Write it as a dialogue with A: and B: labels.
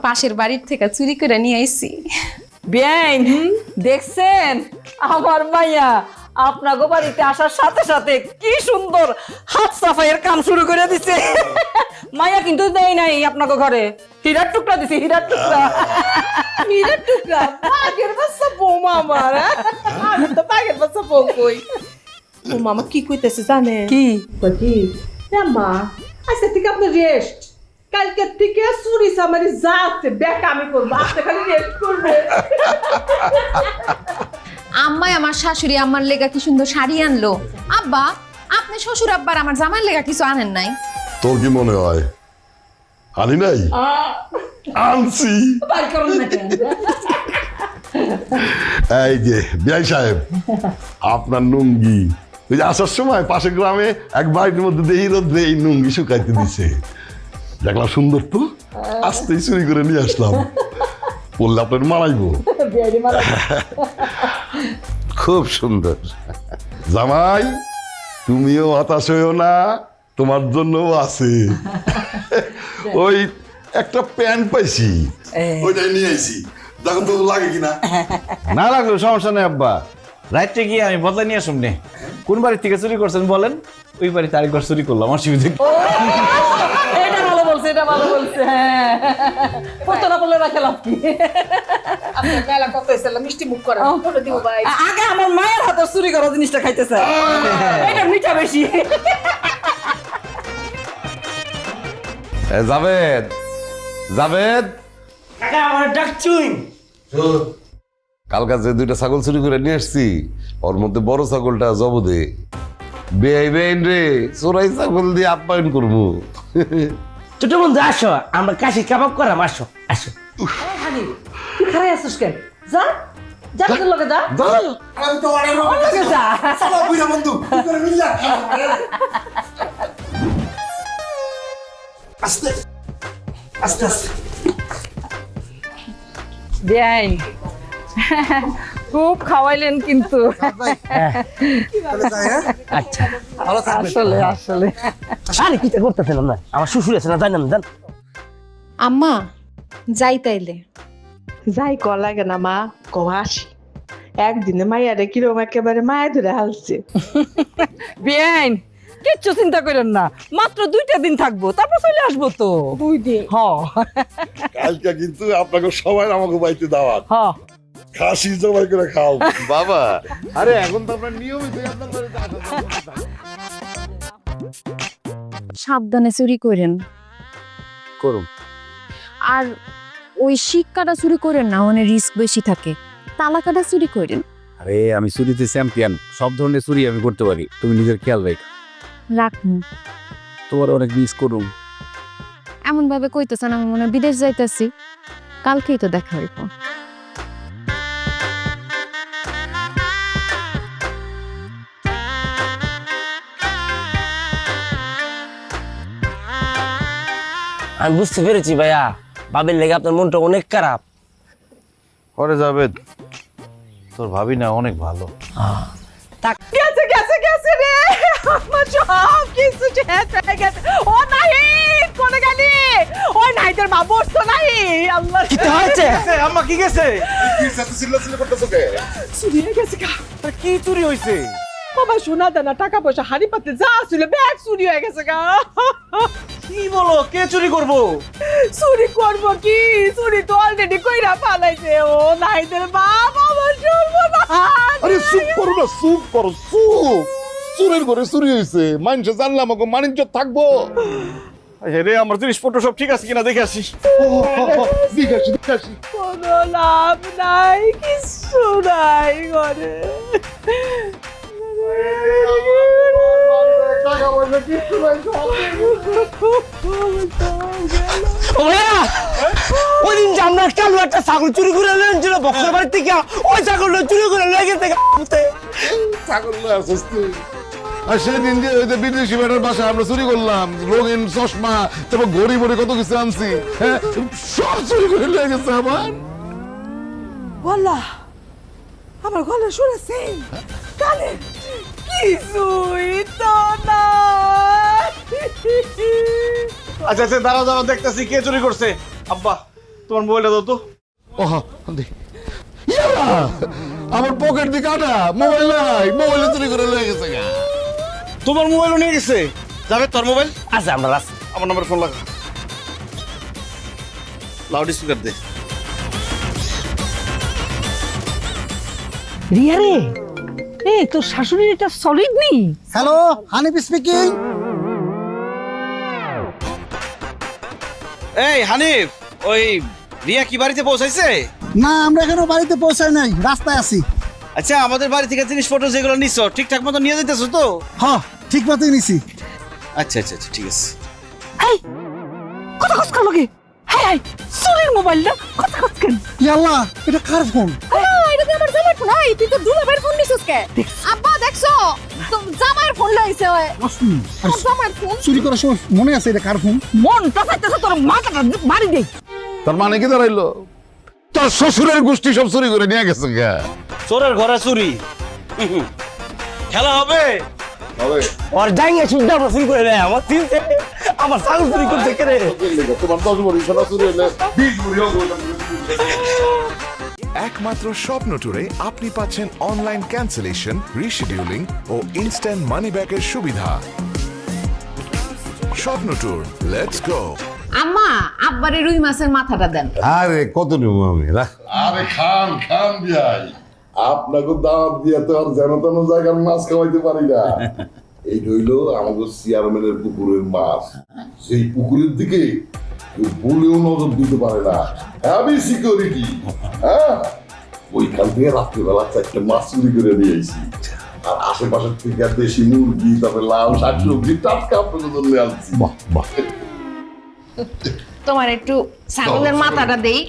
A: পাশের বাড়ির থেকে চুরি করে নিয়ে আইছি।
B: বেআইন দেখছেন আমার মাইয়া আপনাকে বাড়িতে আসার সাথে সাথে কি সুন্দর হাত সাফাইয়ের কাম শুরু করে দিছে। মাইয়া কিন্তু দেয় নাই আপনাকে ঘরে হীরার টুকরা দিছে, হীরার টুকরা।
C: হীরার টুকরা বাঘের বাচ্চা বৌমা আমার, আমি তো বাঘের বাচ্চা বউ কই। ও মামা কি কইতেছে জানে
B: কি
C: কি মা আজকে থেকে আপনি রেস্ট, কালকে থেকে চুরি সামারি যা আছে ব্যাক আমি করবো, আপনি খালি রেস্ট করবে।
A: আম্মাই আমার শাশুড়ি আমার লেগা কি সুন্দর শাড়ি আনলো। আব্বা আপনি শ্বশুর আব্বার আমার জামাইয়ের লেগা কিছু আনেন নাই?
D: তোর কি মনে হয় আনি নাই? আনছি।
C: বাড়ি করুন না কেন?
D: এই যে বিআই সাহেব, আপনার নুঙ্গি ওই যে আসার সময় পাশের গ্রামে এক বাড়ির মধ্যে দেখি রোদ্রে এই নুঙ্গি শুকাইতে দিছে, দেখলাম সুন্দর তো, আসতেই চুরি করে নিয়ে আসলাম। বললে আপনার মারাইবো।
C: বেআইনি মারা
D: খুব সুন্দর। জামাই তুমিও হতাশ হইও না, তোমার জন্যও আছে। ওই একটা প্যান্ট পাইছি, ওইটাই নিয়ে আইছি, দেখো তো লাগে কিনা।
E: না লাগলো সমস্যা নেই আব্বা, রাইতে গিয়ে আমি বদলা নিয়ে আসুন নে। কোন বাড়ির থেকে চুরি করছেন বলেন, ওই বাড়িতে আরেকবার চুরি করলাম, অসুবিধা কি?
B: এটা ভালো বলছে, এটা ভালো বলছে। হ্যাঁ কত না বলে রাখলাম কি।
C: আপনার মেলা কত হয়েছিল মিষ্টি মুখ করে করে দিব ভাই।
B: আগে আমার মায়ের হাতে চুরি করা জিনিসটা খাইতে চাই, এটা মিঠা বেশি।
E: জাভেদ, জাভেদ,
D: কালকা যে দুইটা ছাগল চুরি করে নিয়ে আসছি, ওর মধ্যে বড় ছাগলটা জবদে। বেআই বেআইন রে, চোরাই ছাগল দিয়ে আপ্যায়ন করবো।
F: ছোট বন্ধু আসো, আমরা কাশি কাবাব করাম, আসো আসো।
B: হানি তুই খারাই আসছিস কেন? যা যা তোর লগে যা,
D: আমি তো অনেক
B: ওর লগে যা।
D: বন্ধু
F: আস্তে আস্তে আস্তে।
B: বেআইন খুব খাওয়াইলেন কিন্তু।
F: আচ্ছা
B: আসলে আসলে
F: আরে কি করতেছিলাম না, আমার শ্বশুর আছে না, জানেন জান।
A: আম্মা যাই তাইলে।
C: যাই ক লাগে না মা, আসি একদিনে মাইয়ারে কিরম একেবারে মায়া ধরে হালছে।
B: বেআইন কিচ্ছু চিন্তা করেন না, মাত্র 2টা দিন থাকবো, তারপর চলে আসবো তো।
C: 2 দিন
B: হ
D: কালকে কিন্তু আপনাকে সবাই আমাকে বাড়িতে দাওয়াত,
B: হ।
D: খাসি জবাই করে খাও।
E: বাবা, আরে এখন তো আপনার নিয়মিত আপনার বাড়িতে আসা।
A: সাবধানে চুরি করেন,
E: করুন।
A: আর ওই শিক্ষাটা চুরি করেন না, মানে রিস্ক বেশি থাকে। তালাকাটা চুরি করেন।
E: আরে আমি চুরিতে চ্যাম্পিয়ন, সব ধরনের চুরি আমি করতে পারি, তুমি নিজের খেয়াল রাখ।
A: রাখুন।
E: তোমার অনেক মিস করুন।
A: এমন ভাবে কইতেছেন আমি মনে হয় বিদেশ যাইতেছি, কালকেই তো দেখা হইব।
F: আমি বুঝতে পেরেছি ভাইয়া, বাবের লেগে আপনার মনটা অনেক খারাপ।
E: পরে যাবে, তোর ভাবি না অনেক ভালো।
B: গেছে গেছে গেছে রে, আমার সব কিছু শেষ হয়ে গেছে। ও নাহি কোনে গেলি? ওই নাহিদের মা বসতো নাহি। আল্লাহ
F: কি হয়েছে?
E: আম্মা কি গেছে?
C: চুরি হয়ে গেছে গা।
E: কি চুরি হয়েছে?
C: বাবা সোনা দানা টাকা পয়সা হাড়ি পাতে যা ছিল ব্যাগ চুরি হয়ে গেছে গা।
E: কি বলো, কে চুরি করবো?
C: চুরি করবো কি, চুরি তো অলরেডি কইরা পালাইছে। ও নাইদের বাপ আমার সর্বনাশ।
D: আরে চুপ করো না, চুপ করো, চুপ। চুরের ঘরে চুরি হয়েছে, মানুষে জানলাম আমাকে মানিজ্য থাকবো।
E: রে আমার জিনিসপত্র সব ঠিক আছে কিনা দেখে আসি।
D: জিজ্ঞাসি জিজ্ঞাসি।
C: কোনো লাভ নাই, কিছু নাই ঘরে।
F: ও ভাইয়া, ওই দিন যে আমরা কালো একটা ছাগল চুরি করে এনেছিল বক্সের বাড়ি থেকে, ওই ছাগলটা চুরি করে লেগে থেকে
D: ছাগল লয়ে আসছিস তুই। আর সেদিন যে ওই যে বিদেশি বেটার বাসা আমরা চুরি করলাম, রঙিন চশমা, তারপর ঘড়ি বড়ি কত কিছু আনছি, হ্যাঁ সব চুরি করে লেগে গেছে আমার।
C: বলা আমার গলা শুনেছে কানে কিছুই তো না।
E: আচ্ছা আচ্ছা, দাঁড়াও দাঁড়াও, দেখতেছি কে চুরি করছে। আব্বা তোমার মোবাইলটা দাও তো।
D: আমার পকেট দিয়ে কাটা, মোবাইল নাই, মোবাইল চুরি করে লয়ে গেছে গা।
E: তোমার মোবাইলও নিয়ে গেছে? যাবে তোর মোবাইল?
F: আচ্ছা আমরা রাস্তা
E: আমার নাম্বার ফোন লাগা, লাউড স্পিকার দে।
B: রিয়া রে, এই তোর শাশুড়ির এটা সলিড নেই।
G: Hello, Hanif speaking.
E: এই হানিফ, ওই রিয়া কি বাড়িতে পৌঁছাইছে?
G: না, আমরা এখনো বাড়িতে পৌঁছাই নাই, রাস্তায় আছি।
E: আচ্ছা, আমাদের বাড়ি থেকে জিনিসপত্র যেগুলো নিছো ঠিকঠাক মতো নিয়ে যেতেছো তো?
G: হ্যাঁ, ঠিক মতোই নিছি।
E: আচ্ছা আচ্ছা আচ্ছা, ঠিক আছে।
B: এই কথা কস কেন লগে? হাই হাই, চুরির মোবাইল না, কথা কস কেন?
G: ইয়াল্লা, এটা কার ফোন?
A: এটা তো আমার জামাইয়ের ফোন। তুই তো দুলাভাইয়ের ফোন নিছিস কে? আব্বা দেখছো তো জামাইয়ের ফোন লইছে ওই।
G: আর
A: জামাইয়ের ফোন
G: চুরি করার সময় মনে আছে এটা কার ফোন?
B: মন চাইতেছে তোর মাথাটা বাড়ি দে।
D: তার মানে কি দাঁড়াইলো? তোর শ্বশুরের গোষ্ঠী সব চুরি করে নিয়ে গেছে গা।
E: চোরের ঘরে চুরি, খেলা হবে।
F: ওর জায়গা শুনতে আমরা চুরি করে নেয় আমার চিনতে, আমার ছাগল চুরি করছে কে রে?
D: তোমার 10 ভরি সোনা চুরি হলে 20 ভরি হবে।
H: একমাত্র স্বপ্ন ট্যুরে আপনি পাচ্ছেন অনলাইন ক্যান্সেলেশন, রিশিডিউলিং ও ইনস্ট্যান্ট মানি ব্যাকের সুবিধা। স্বপ্ন ট্যুর, লেটস গো।
A: আম্মা আব্বারে রুই মাছের মাথাটা দেন।
D: আরে কত নেব আমি, রাখ। আরে খান খান বিয়াই, আপনাকে দাওয়াত দিয়ে তো আর যেন তেন জায়গার মাছ খাওয়াইতে পারি না। এই রইল আমাদের চেয়ারম্যানের পুকুরের মাছ, সেই পুকুরের দিকে কেউ বলেও নজর দিতে পারে না, হ্যাভি সিকিউরিটি। হ্যাঁ, ওইখান থেকে রাত্রিবেলা 4টে মাছ চুরি করে নিয়ে এসেছি। আর আশেপাশের থেকে দেশি মুরগি, তারপরে লাউ শাকসবজি টাটকা আপনাদের জন্য আনছি। বাহ বাহ,
A: তোমার একটু ছাগলের মাথাটা দেই।